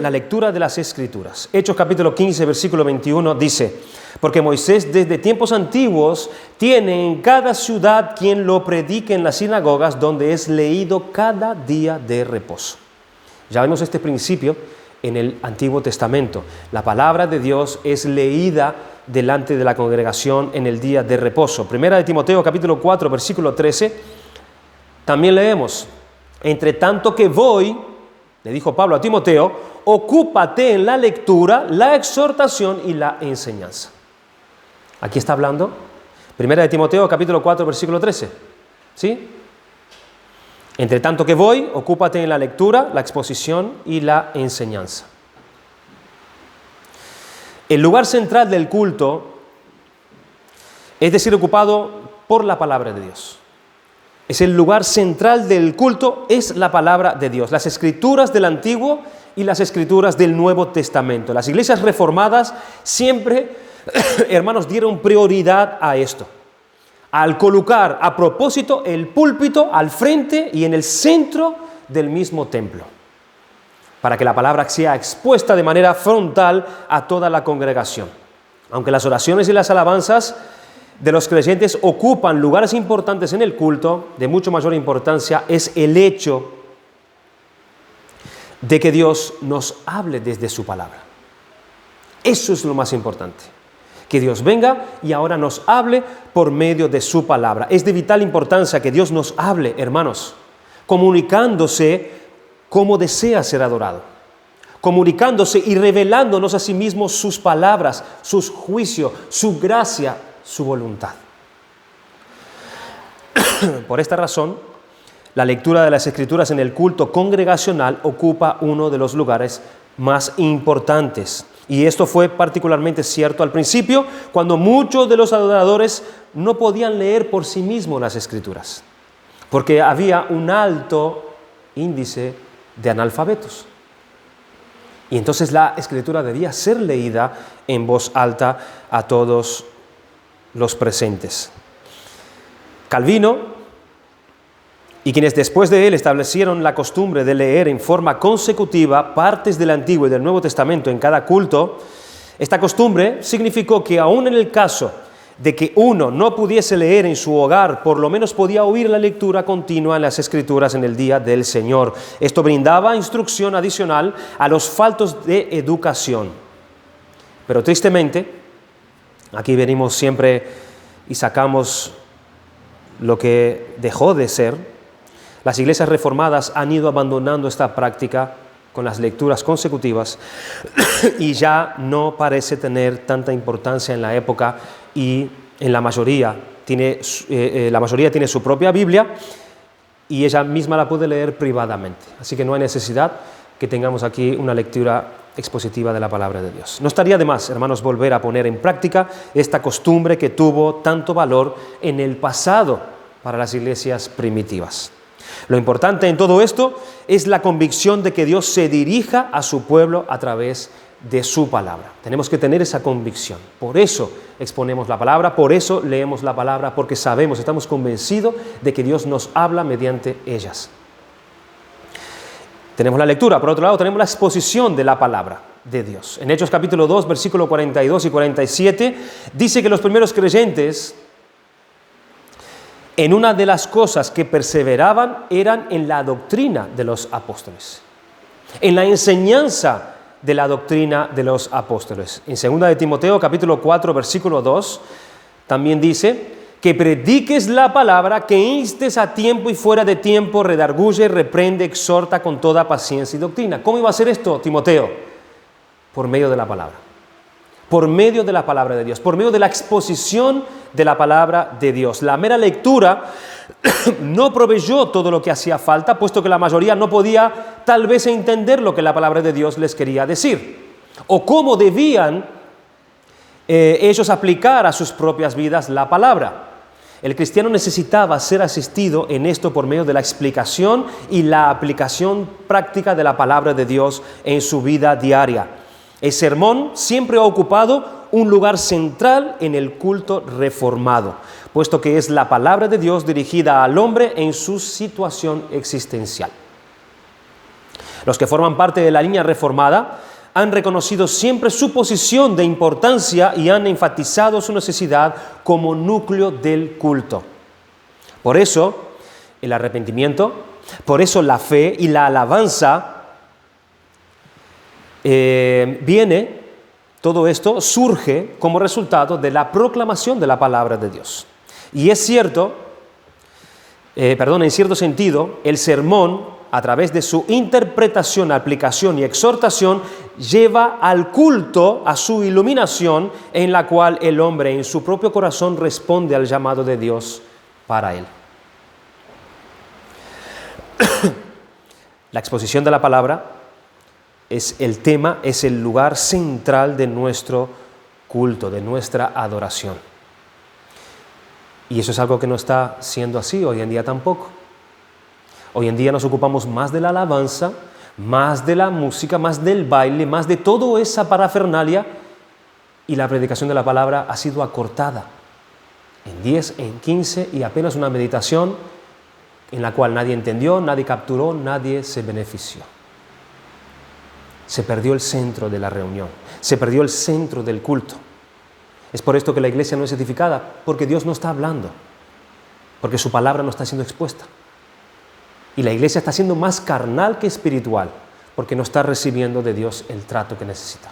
La lectura de las Escrituras. Hechos capítulo 15, versículo 21 dice: porque Moisés desde tiempos antiguos tiene en cada ciudad quien lo predique en las sinagogas, donde es leído cada día de reposo. Ya vemos este principio en el Antiguo Testamento. La palabra de Dios es leída delante de la congregación en el día de reposo. Primera de Timoteo capítulo 4 versículo 13, también leemos: entre tanto que voy, le dijo Pablo a Timoteo, ocúpate en la lectura, la exhortación y la enseñanza. Aquí está hablando Primera de Timoteo capítulo 4 versículo 13, ¿sí? Entre tanto que voy, ocúpate en la lectura, la exposición y la enseñanza. El lugar central del culto es decir, ocupado por la palabra de Dios. Es el lugar central del culto, es la palabra de Dios. Las escrituras del Antiguo y las escrituras del Nuevo Testamento. Las iglesias reformadas siempre, hermanos, dieron prioridad a esto. Al colocar a propósito el púlpito al frente y en el centro del mismo templo, para que la palabra sea expuesta de manera frontal a toda la congregación. Aunque las oraciones y las alabanzas de los creyentes ocupan lugares importantes en el culto, de mucho mayor importancia es el hecho de que Dios nos hable desde su palabra. Eso es lo más importante. que Dios venga y ahora nos hable por medio de su palabra. Es de vital importancia que Dios nos hable, hermanos, comunicándose como desea ser adorado, comunicándose y revelándonos a sí mismo sus palabras, sus juicios, su gracia, su voluntad. Por esta razón, la lectura de las Escrituras en el culto congregacional ocupa uno de los lugares más importantes. Y esto fue particularmente cierto al principio, cuando muchos de los adoradores no podían leer por sí mismos las Escrituras, porque había un alto índice de analfabetos. Y entonces la Escritura debía ser leída en voz alta a todos los presentes. Calvino y quienes después de él establecieron la costumbre de leer en forma consecutiva partes del Antiguo y del Nuevo Testamento en cada culto, esta costumbre significó que aún en el caso de que uno no pudiese leer en su hogar, por lo menos podía oír la lectura continua en las Escrituras en el día del Señor. Esto brindaba instrucción adicional a los faltos de educación. Pero tristemente, aquí venimos siempre y sacamos lo que dejó de ser. Las iglesias reformadas han ido abandonando esta práctica con las lecturas consecutivas y ya no parece tener tanta importancia en la época, y en la mayoría tiene su propia Biblia y ella misma la puede leer privadamente. Así que no hay necesidad que tengamos aquí una lectura expositiva de la palabra de Dios. No estaría de más, hermanos, volver a poner en práctica esta costumbre que tuvo tanto valor en el pasado para las iglesias primitivas. Lo importante en todo esto es la convicción de que Dios se dirija a su pueblo a través de su palabra. Tenemos que tener esa convicción. Por eso exponemos la palabra, por eso leemos la palabra, porque sabemos, estamos convencidos de que Dios nos habla mediante ellas. Tenemos la lectura, por otro lado tenemos la exposición de la palabra de Dios. En Hechos capítulo 2, versículos 42 y 47, dice que los primeros creyentes, en una de las cosas que perseveraban, eran en la doctrina de los apóstoles, en la enseñanza de la doctrina de los apóstoles. En 2 de Timoteo, capítulo 4, versículo 2, también dice que prediques la palabra, que instes a tiempo y fuera de tiempo, redarguye, reprende, exhorta con toda paciencia y doctrina. ¿Cómo iba a ser esto, Timoteo? Por medio de la palabra. Por medio de la palabra de Dios, por medio de la exposición de la palabra de Dios. La mera lectura no proveyó todo lo que hacía falta, puesto que la mayoría no podía tal vez entender lo que la palabra de Dios les quería decir, o cómo debían ellos aplicar a sus propias vidas la palabra. El cristiano necesitaba ser asistido en esto por medio de la explicación y la aplicación práctica de la palabra de Dios en su vida diaria. El sermón siempre ha ocupado un lugar central en el culto reformado, puesto que es la palabra de Dios dirigida al hombre en su situación existencial. Los que forman parte de la línea reformada han reconocido siempre su posición de importancia y han enfatizado su necesidad como núcleo del culto. Por eso, el arrepentimiento, por eso la fe y la alabanza todo esto surge como resultado de la proclamación de la palabra de Dios. Y es cierto, en cierto sentido, el sermón, a través de su interpretación, aplicación y exhortación, lleva al culto a su iluminación, en la cual el hombre en su propio corazón responde al llamado de Dios para él. La exposición de la palabra es el tema, es el lugar central de nuestro culto, de nuestra adoración. Y eso es algo que no está siendo así hoy en día tampoco. Hoy en día nos ocupamos más de la alabanza, más de la música, más del baile, más de toda esa parafernalia, y la predicación de la palabra ha sido acortada en 10, en 15 y apenas una meditación en la cual nadie entendió, nadie capturó, nadie se benefició. Se perdió el centro de la reunión, se perdió el centro del culto. Es por esto que la iglesia no es edificada, porque Dios no está hablando, porque su palabra no está siendo expuesta. Y la iglesia está siendo más carnal que espiritual, porque no está recibiendo de Dios el trato que necesita.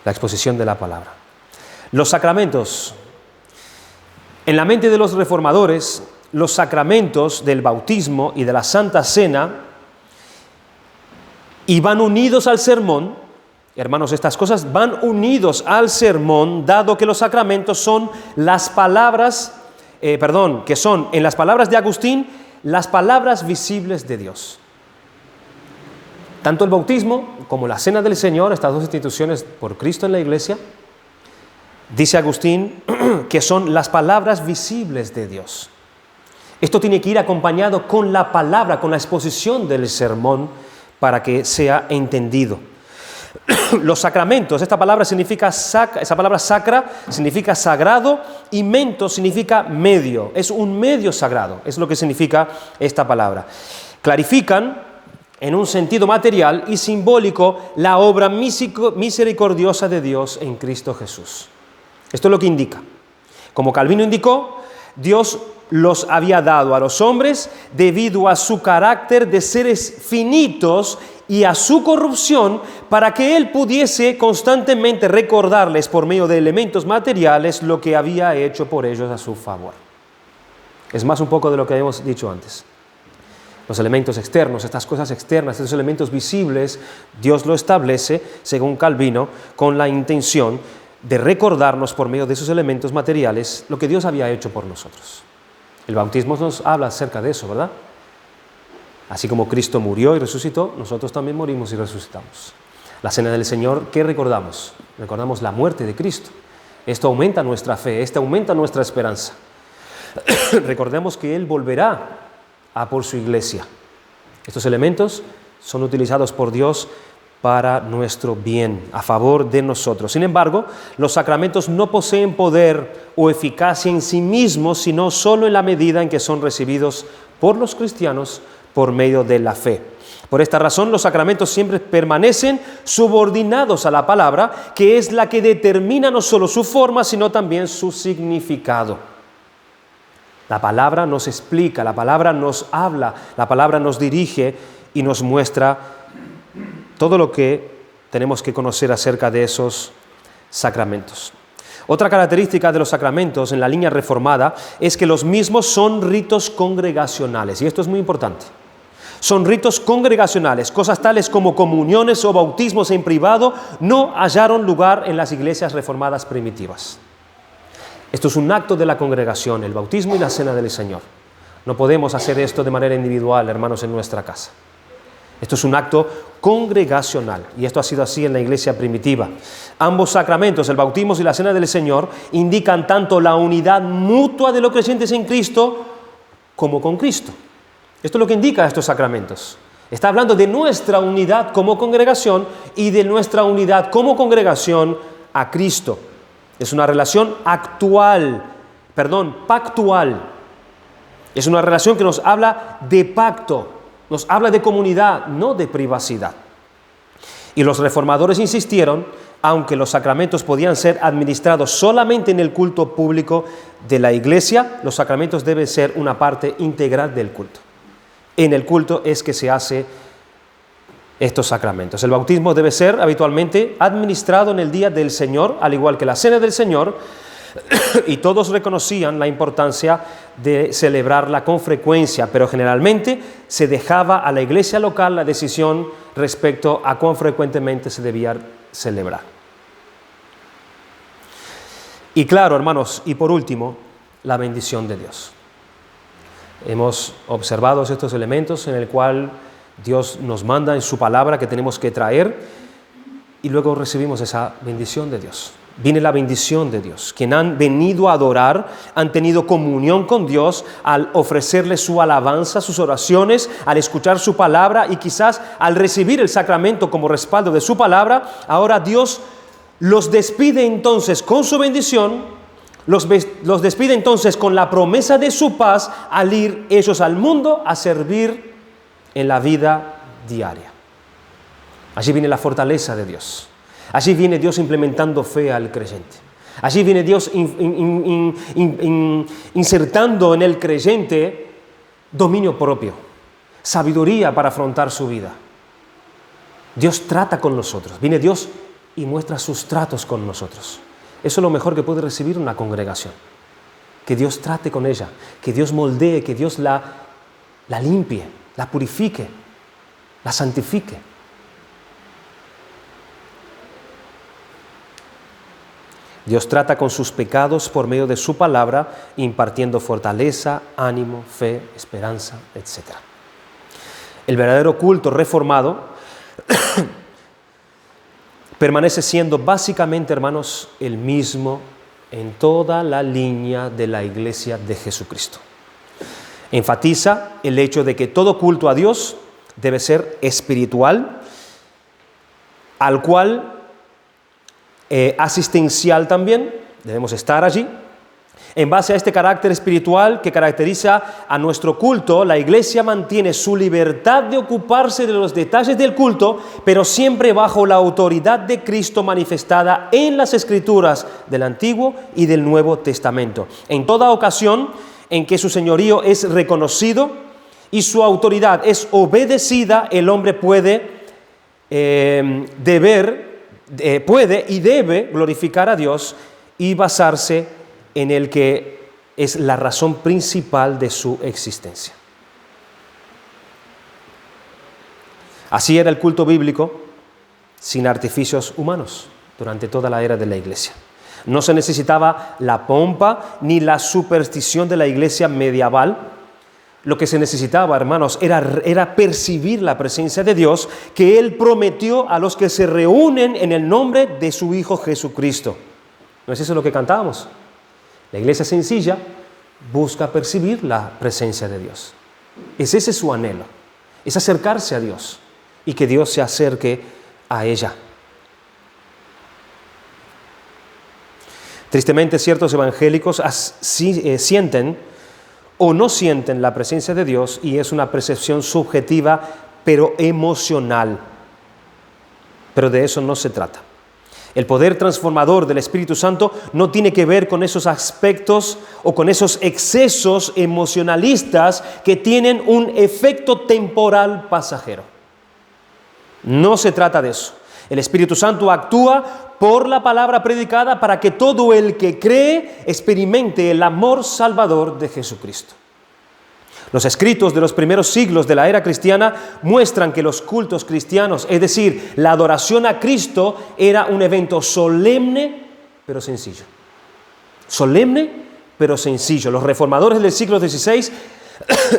la exposición de la palabra. Los sacramentos. En la mente de los reformadores, los sacramentos del bautismo y de la Santa Cena van unidos al sermón. Hermanos, estas cosas van unidos al sermón, dado que los sacramentos son las palabras, que son, en las palabras de Agustín, las palabras visibles de Dios. Tanto el bautismo como la Cena del Señor, estas dos instituciones por Cristo en la Iglesia, dice Agustín que son las palabras visibles de Dios. Esto tiene que ir acompañado con la palabra, con la exposición del sermón, para que sea entendido. Los sacramentos, esa palabra sacra significa sagrado y mento significa medio. Es un medio sagrado, es lo que significa esta palabra. Clarifican en un sentido material y simbólico la obra misericordiosa de Dios en Cristo Jesús. Esto es lo que indica. Como Calvino indicó, Dios los había dado a los hombres debido a su carácter de seres finitos y a su corrupción, para que Él pudiese constantemente recordarles por medio de elementos materiales lo que había hecho por ellos a su favor. Es más un poco de lo que habíamos dicho antes. Los elementos externos, estas cosas externas, estos elementos visibles, Dios lo establece, según Calvino, con la intención de recordarnos por medio de esos elementos materiales lo que Dios había hecho por nosotros. El bautismo nos habla acerca de eso, ¿verdad? Así como Cristo murió y resucitó, nosotros también morimos y resucitamos. La Cena del Señor, ¿qué recordamos? Recordamos la muerte de Cristo. Esto aumenta nuestra fe, esto aumenta nuestra esperanza. Recordemos que Él volverá a por su iglesia. Estos elementos son utilizados por Dios para nuestro bien, a favor de nosotros. Sin embargo, los sacramentos no poseen poder o eficacia en sí mismos, sino solo en la medida en que son recibidos por los cristianos por medio de la fe. Por esta razón, los sacramentos siempre permanecen subordinados a la palabra, que es la que determina no solo su forma, sino también su significado. La palabra nos explica, la palabra nos habla, la palabra nos dirige y nos muestra todo lo que tenemos que conocer acerca de esos sacramentos. Otra característica de los sacramentos en la línea reformada es que los mismos son ritos congregacionales, y esto es muy importante. Son ritos congregacionales, cosas tales como comuniones o bautismos en privado no hallaron lugar en las iglesias reformadas primitivas. Esto es un acto de la congregación, el bautismo y la Cena del Señor. No podemos hacer esto de manera individual, hermanos, en nuestra casa. Esto es un acto congregacional, y esto ha sido así en la iglesia primitiva. Ambos sacramentos, el bautismo y la Cena del Señor, indican tanto la unidad mutua de los creyentes en Cristo como con Cristo. Esto es lo que indica estos sacramentos. Está hablando de nuestra unidad como congregación y de nuestra unidad como congregación a Cristo. Es una relación pactual. Es una relación que nos habla de pacto, nos habla de comunidad, no de privacidad. Y los reformadores insistieron, aunque los sacramentos podían ser administrados solamente en el culto público de la iglesia, los sacramentos deben ser una parte integral del culto. En el culto es que se hace estos sacramentos. El bautismo debe ser habitualmente administrado en el día del Señor, al igual que la Cena del Señor, y todos reconocían la importancia de celebrarla con frecuencia, pero generalmente se dejaba a la iglesia local la decisión respecto a cuán frecuentemente se debía celebrar. Y claro, hermanos, y por último, la bendición de Dios. Hemos observado estos elementos en el cual Dios nos manda en su palabra que tenemos que traer, y luego recibimos esa bendición de Dios. Viene la bendición de Dios. Quienes han venido a adorar, han tenido comunión con Dios al ofrecerle su alabanza, sus oraciones, al escuchar su palabra y quizás al recibir el sacramento como respaldo de su palabra. Ahora Dios los despide entonces con su bendición, los despide entonces con la promesa de su paz al ir ellos al mundo a servir en la vida diaria. Allí viene la fortaleza de Dios. Allí viene Dios implementando fe al creyente. Allí viene Dios insertando en el creyente dominio propio, sabiduría para afrontar su vida. Dios trata con nosotros. Viene Dios y muestra sus tratos con nosotros. Eso es lo mejor que puede recibir una congregación. Que Dios trate con ella, que Dios moldee, que Dios la limpie, la purifique, la santifique. Dios trata con sus pecados por medio de su palabra, impartiendo fortaleza, ánimo, fe, esperanza, etc. El verdadero culto reformado permanece siendo básicamente, hermanos, el mismo en toda la línea de la Iglesia de Jesucristo. Enfatiza el hecho de que todo culto a Dios debe ser espiritual, al cual asistencial también, debemos estar allí. En base a este carácter espiritual que caracteriza a nuestro culto, la Iglesia mantiene su libertad de ocuparse de los detalles del culto, pero siempre bajo la autoridad de Cristo manifestada en las Escrituras del Antiguo y del Nuevo Testamento. En toda ocasión en que su señorío es reconocido y su autoridad es obedecida, el hombre puede y debe glorificar a Dios y basarse en el que es la razón principal de su existencia. Así era el culto bíblico, sin artificios humanos, durante toda la era de la Iglesia. No se necesitaba la pompa ni la superstición de la Iglesia medieval. Lo que se necesitaba, hermanos, era percibir la presencia de Dios que Él prometió a los que se reúnen en el nombre de su Hijo Jesucristo. ¿No es eso lo que cantábamos? La iglesia sencilla busca percibir la presencia de Dios. Es ese su anhelo, es acercarse a Dios y que Dios se acerque a ella. Tristemente, ciertos evangélicos sienten o no sienten la presencia de Dios y es una percepción subjetiva, pero emocional. Pero de eso no se trata. El poder transformador del Espíritu Santo no tiene que ver con esos aspectos o con esos excesos emocionalistas que tienen un efecto temporal pasajero. No se trata de eso. El Espíritu Santo actúa por la palabra predicada para que todo el que cree experimente el amor salvador de Jesucristo. Los escritos de los primeros siglos de la era cristiana muestran que los cultos cristianos, es decir, la adoración a Cristo, era un evento solemne pero sencillo. Solemne pero sencillo. Los reformadores del siglo XVI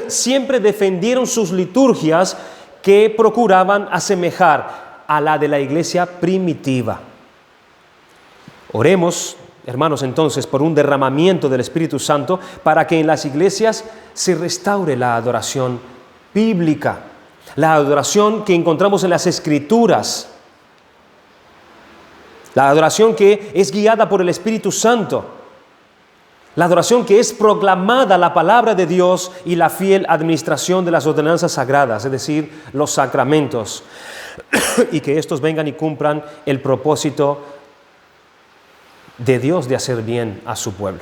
siempre defendieron sus liturgias que procuraban asemejar a la de la iglesia primitiva. Oremos, hermanos, entonces, por un derramamiento del Espíritu Santo para que en las iglesias se restaure la adoración bíblica, la adoración que encontramos en las Escrituras, la adoración que es guiada por el Espíritu Santo, la adoración que es proclamada la palabra de Dios y la fiel administración de las ordenanzas sagradas, es decir, los sacramentos, y que estos vengan y cumplan el propósito de Dios de hacer bien a su pueblo.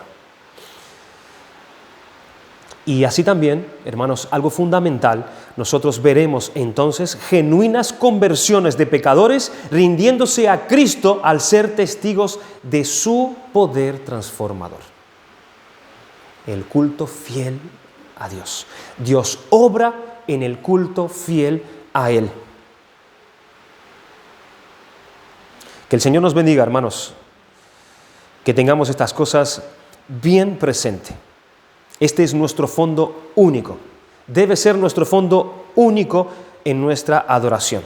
Y así también, hermanos, algo fundamental, nosotros veremos entonces genuinas conversiones de pecadores rindiéndose a Cristo al ser testigos de su poder transformador. El culto fiel a Dios. Dios obra en el culto fiel a Él. Que el Señor nos bendiga, hermanos. Que tengamos estas cosas bien presentes. Este es nuestro fondo único. Debe ser nuestro fondo único en nuestra adoración.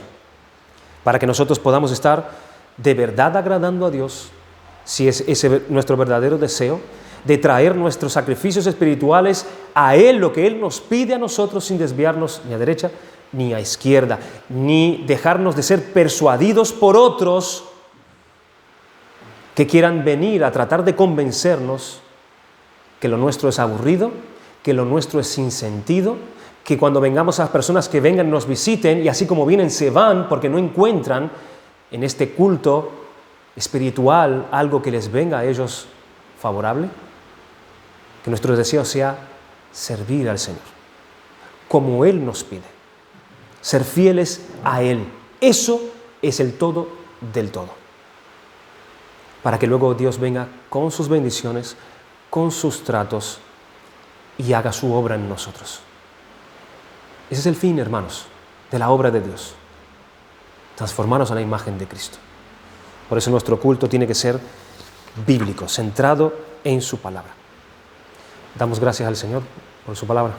Para que nosotros podamos estar de verdad agradando a Dios, si es ese nuestro verdadero deseo, de traer nuestros sacrificios espirituales a Él, lo que Él nos pide a nosotros sin desviarnos ni a derecha ni a izquierda, ni dejarnos de ser persuadidos por otros que quieran venir a tratar de convencernos que lo nuestro es aburrido, que lo nuestro es sin sentido, que cuando vengamos a las personas que vengan nos visiten y así como vienen se van porque no encuentran en este culto espiritual algo que les venga a ellos favorable. Que nuestro deseo sea servir al Señor, como Él nos pide, ser fieles a Él. Eso es el todo del todo. para que luego Dios venga con sus bendiciones, con sus tratos y haga su obra en nosotros. Ese es el fin, hermanos, de la obra de Dios. Transformarnos a la imagen de Cristo. Por eso nuestro culto tiene que ser bíblico, centrado en su palabra. Damos gracias al Señor por su palabra.